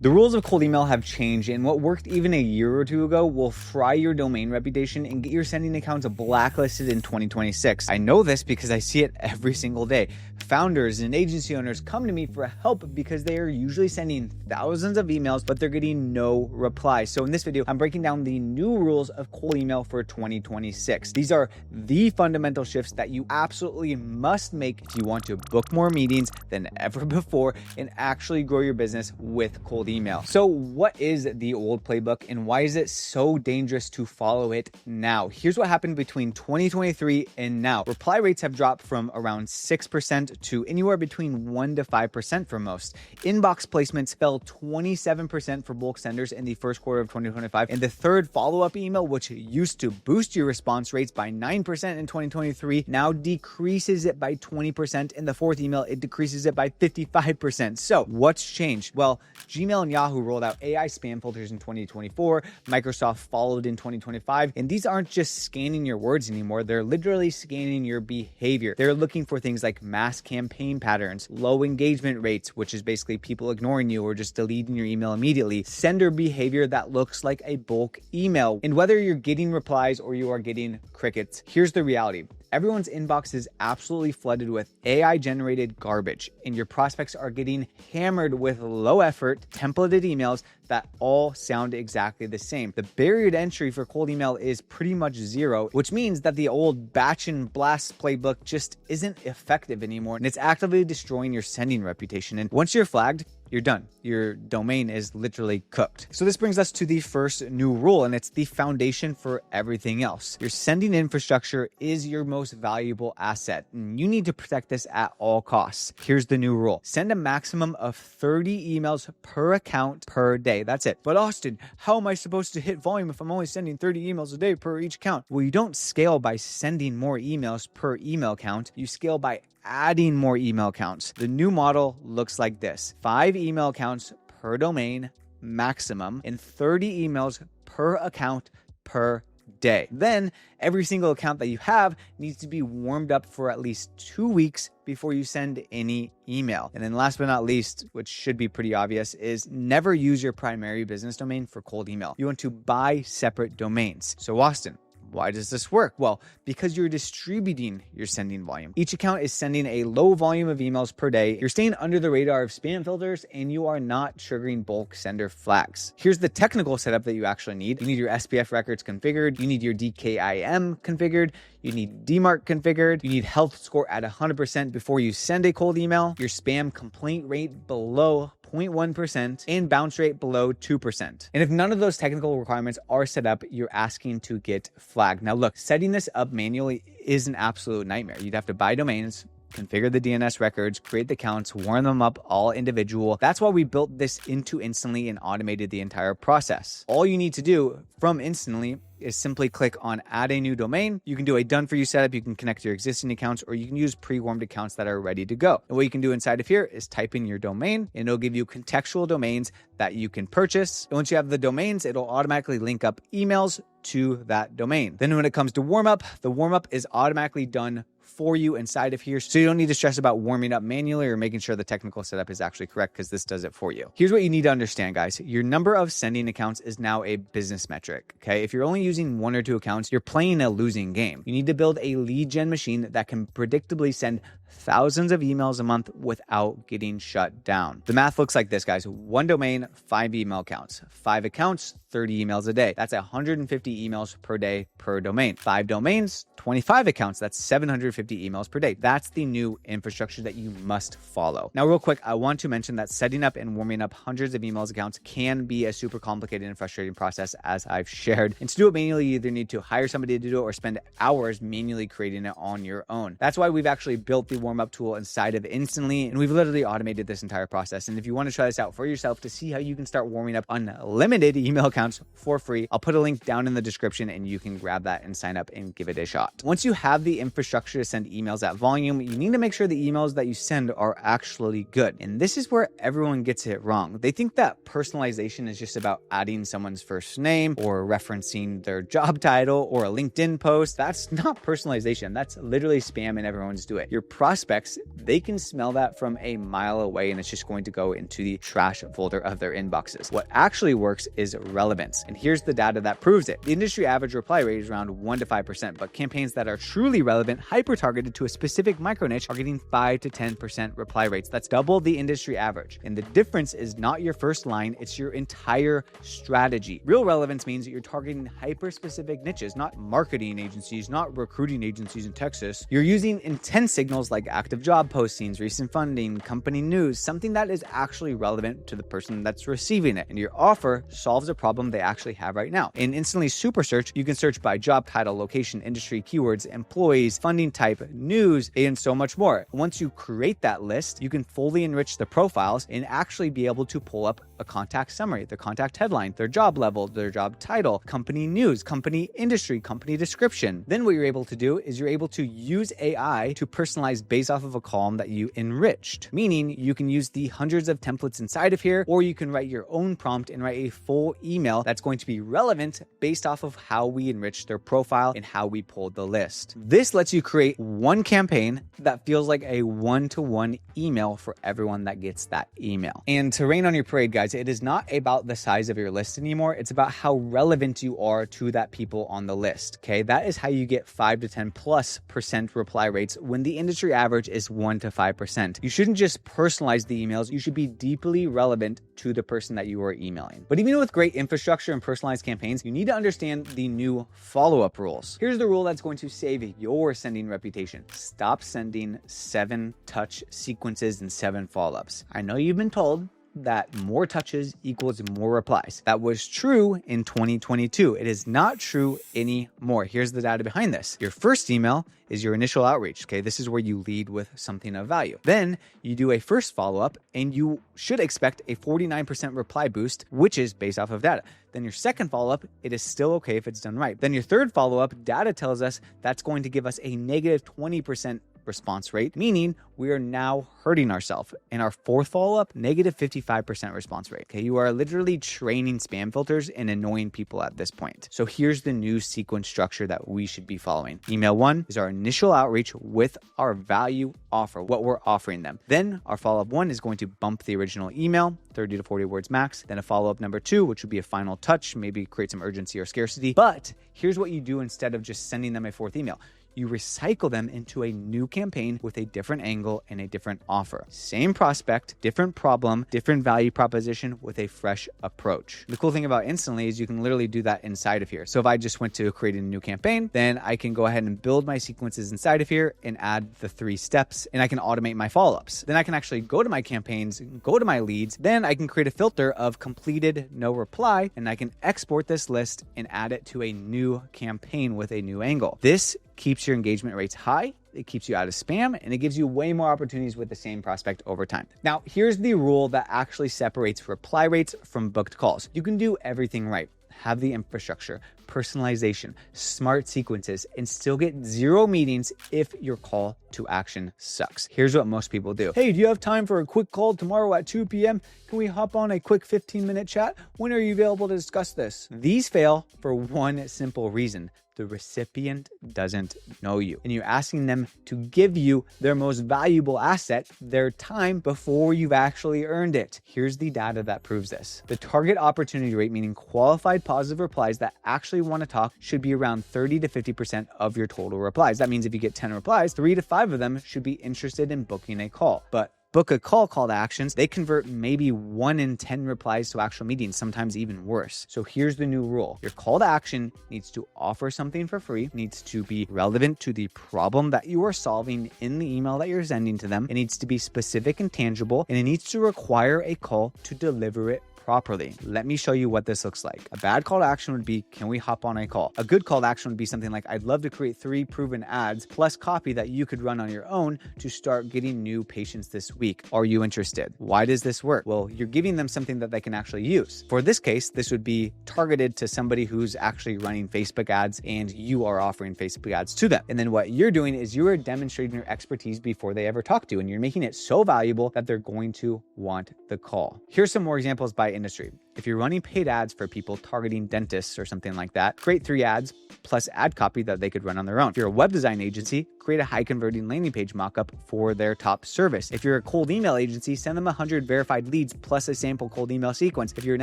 The rules of cold email have changed, and what worked even a year or two ago will fry your domain reputation and get your sending accounts blacklisted in 2026. I know this because I see it every single day. Founders and agency owners come to me for help because they are usually sending thousands of emails, but they're getting no reply. So in this video, I'm breaking down the new rules of cold email for 2026. These are the fundamental shifts that you absolutely must make if you want to book more meetings than ever before and actually grow your business with cold email. So what is the old playbook and why is it so dangerous to follow it now? Here's what happened between 2023 and now. Reply rates have dropped from around 6% to anywhere between 1 to 5% for most. Inbox placements fell 27% for bulk senders in the first quarter of 2025. And the third follow-up email, which used to boost your response rates by 9% in 2023, now decreases it by 20%. And the fourth email, it decreases it by 55%. So what's changed? Well, Gmail and Yahoo rolled out AI spam filters in 2024. Microsoft followed in 2025. And these aren't just scanning your words anymore. They're literally scanning your behavior. They're looking for things like mass campaign patterns, low engagement rates, which is basically people ignoring you or just deleting your email immediately, sender behavior that looks like a bulk email. And whether you're getting replies or you are getting crickets, here's the reality. Everyone's inbox is absolutely flooded with AI-generated garbage, and your prospects are getting hammered with low-effort, templated emails that all sound exactly the same. The barrier to entry for cold email is pretty much zero, which means that the old batch and blast playbook just isn't effective anymore, and it's actively destroying your sending reputation. And once you're flagged, you're done. Your domain is literally cooked. So this brings us to the first new rule, and it's the foundation for everything else. Your sending infrastructure is your most valuable asset, and you need to protect this at all costs. Here's the new rule. Send a maximum of 30 emails per account per day. That's it. But Austin, how am I supposed to hit volume if I'm only sending 30 emails a day per each account? Well, you don't scale by sending more emails per email count. You scale by adding more email accounts. The new model looks like this: 5 email accounts per domain maximum and 30 emails per account per day. Then every single account that you have needs to be warmed up for at least 2 weeks before you send any email. And then last but not least, which should be pretty obvious, is never use your primary business domain for cold email. You want to buy separate domains. So Austin, why does this work? Well, because you're distributing your sending volume. Each account is sending a low volume of emails per day. You're staying under the radar of spam filters, and you are not triggering bulk sender flags. Here's the technical setup that you actually need. You need your SPF records configured. You need your DKIM configured. You need DMARC configured. You need health score at 100% before you send a cold email. Your spam complaint rate below 0.1% and bounce rate below 2%. And if none of those technical requirements are set up, you're asking to get flagged. Now look, setting this up manually is an absolute nightmare. You'd have to buy domains, configure the DNS records, create the accounts, warm them up all individual. That's why we built this into Instantly and automated the entire process. All you need to do from Instantly is simply click on add a new domain. You can do a done for you setup. You can connect your existing accounts, or you can use pre-warmed accounts that are ready to go. And what you can do inside of here is type in your domain, and it'll give you contextual domains that you can purchase. And once you have the domains, it'll automatically link up emails to that domain. Then when it comes to warm up, the warm up is automatically done for you inside of here. So you don't need to stress about warming up manually or making sure the technical setup is actually correct, because this does it for you. Here's what you need to understand, guys. Your number of sending accounts is now a business metric. Okay. If you're only using 1 or 2 accounts, you're playing a losing game. You need to build a lead gen machine that can predictably send thousands of emails a month without getting shut down. The math looks like this, guys. 1 domain, 5 email accounts. 5 accounts, 30 emails a day. That's 150 emails per day per domain. 5 domains, 25 accounts. That's 750 emails per day. That's the new infrastructure that you must follow. Now, real quick, I want to mention that setting up and warming up hundreds of emails accounts can be a super complicated and frustrating process, as I've shared. And to do it manually, you either need to hire somebody to do it or spend hours manually creating it on your own. That's why we've actually built the warm up tool inside of Instantly, and we've literally automated this entire process. And if you want to try this out for yourself to see how you can start warming up unlimited email accounts for free, I'll put a link down in the description and you can grab that and sign up and give it a shot. Once you have the infrastructure to send emails at volume, you need to make sure the emails that you send are actually good. And this is where everyone gets it wrong. They think that personalization is just about adding someone's first name or referencing their job title or a LinkedIn post. That's not personalization. That's literally spam and everyone's do it. Your prospects, they can smell that from a mile away and it's just going to go into the trash folder of their inboxes. What actually works is relevance. And here's the data that proves it. The industry average reply rate is around 1 to 5%, but campaigns that are truly relevant, hyper-targeted to a specific micro niche are getting 5 to 10% reply rates. That's double the industry average. And the difference is not your first line, it's your entire strategy. Real relevance means that you're targeting hyper-specific niches, not marketing agencies, not recruiting agencies in Texas. You're using intent signals like active job postings, recent funding, company news, something that is actually relevant to the person that's receiving it. And your offer solves a problem they actually have right now. In Instantly Super Search, you can search by job title, location, industry, keywords, employees, funding type, news, and so much more. Once you create that list, you can fully enrich the profiles and actually be able to pull up a contact summary, their contact headline, their job level, their job title, company news, company industry, company description. Then what you're able to do is you're able to use AI to personalize based off of a column that you enriched, meaning you can use the hundreds of templates inside of here, or you can write your own prompt and write a full email that's going to be relevant based off of how we enrich their profile and how we pulled the list. This lets you create one campaign that feels like a one-to-one email for everyone that gets that email. And to rain on your parade, guys, it is not about the size of your list anymore. It's about how relevant you are to that people on the list. Okay, that is how you get 5 to 10+% reply rates when the industry average is 1 to 5%. You shouldn't just personalize the emails. You should be deeply relevant to the person that you are emailing. But even with great infrastructure and personalized campaigns, you need to understand the new follow-up rules. Here's the rule that's going to save your sending reputation. Stop sending 7 touch sequences and 7 follow-ups. I know you've been told that more touches equals more replies. That was true in 2022. It is not true anymore. Here's the data behind this. Your first email is your initial outreach. Okay, this is where you lead with something of value. Then you do a first follow-up and you should expect a 49% reply boost, which is based off of data. Then your second follow-up, it is still okay if it's done right. Then your third follow-up, data tells us that's going to give us a negative 20% response rate, meaning we are now hurting ourselves. And our fourth follow-up, negative 55% response rate. Okay, you are literally training spam filters and annoying people at this point. So here's the new sequence structure that we should be following. Email 1 is our initial outreach with our value offer, what we're offering them. Then our follow-up 1 is going to bump the original email, 30 to 40 words max. Then a follow-up number 2, which would be a final touch, maybe create some urgency or scarcity. But here's what you do instead of just sending them a fourth email. You recycle them into a new campaign with a different angle and a different offer. Same prospect, different problem, different value proposition with a fresh approach. The cool thing about Instantly is you can literally do that inside of here. So if I just went to create a new campaign, then I can go ahead and build my sequences inside of here and add the 3 steps, and I can automate my follow-ups. Then I can actually go to my campaigns, go to my leads. Then I can create a filter of completed, no reply, and I can export this list and add it to a new campaign with a new angle. This keeps your engagement rates high, it keeps you out of spam, and it gives you way more opportunities with the same prospect over time. Now, here's the rule that actually separates reply rates from booked calls. You can do everything right. Have the infrastructure, personalization, smart sequences, and still get 0 meetings if your call to action sucks. Here's what most people do. Hey, do you have time for a quick call tomorrow at 2 p.m.? Can we hop on a quick 15-minute chat? When are you available to discuss this? These fail for one simple reason. The recipient doesn't know you, and you're asking them to give you their most valuable asset, their time, before you've actually earned it. Here's the data that proves this. The target opportunity rate, meaning qualified positive replies that actually want to talk, should be around 30 to 50% of your total replies. That means if you get 10 replies, 3 to 5 of them should be interested in booking a call. But book a call to actions, they convert maybe 1 in 10 replies to actual meetings, sometimes even worse. So here's the new rule. Your call to action needs to offer something for free, needs to be relevant to the problem that you are solving in the email that you're sending to them. It needs to be specific and tangible, and it needs to require a call to deliver it properly. Let me show you what this looks like. A bad call to action would be, can we hop on a call? A good call to action would be something like, I'd love to create 3 proven ads plus copy that you could run on your own to start getting new patients this week. Are you interested? Why does this work? Well, you're giving them something that they can actually use. For this case, this would be targeted to somebody who's actually running Facebook ads and you are offering Facebook ads to them. And then what you're doing is you are demonstrating your expertise before they ever talk to you, and you're making it so valuable that they're going to want the call. Here's some more examples by industry. If you're running paid ads for people targeting dentists or something like that, create 3 ads plus ad copy that they could run on their own. If you're a web design agency, create a high converting landing page mockup for their top service. If you're a cold email agency, send them 100 verified leads plus a sample cold email sequence. If you're an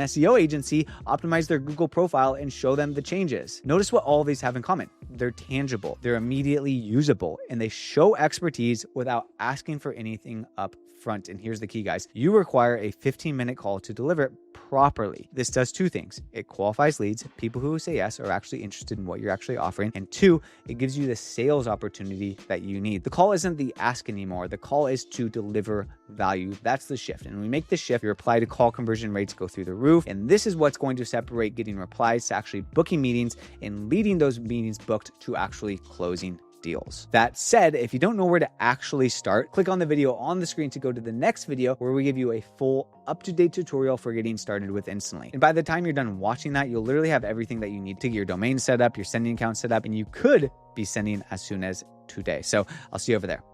SEO agency, optimize their Google profile and show them the changes. Notice what all of these have in common. They're tangible, they're immediately usable, and they show expertise without asking for anything up front. And here's the key, guys. You require a 15-minute call to deliver it properly. This does 2 things. It qualifies leads. People who say yes are actually interested in what you're actually offering. And 2, it gives you the sales opportunity that you need. The call isn't the ask anymore. The call is to deliver value. That's the shift. And when we make this shift, your reply to call conversion rates go through the roof. And this is what's going to separate getting replies to actually booking meetings and leading those meetings booked to actually closing deals. That said, if you don't know where to actually start, click on the video on the screen to go to the next video where we give you a full up-to-date tutorial for getting started with Instantly. And by the time you're done watching that, you'll literally have everything that you need to get your domain set up, your sending account set up, and you could be sending as soon as today. So I'll see you over there.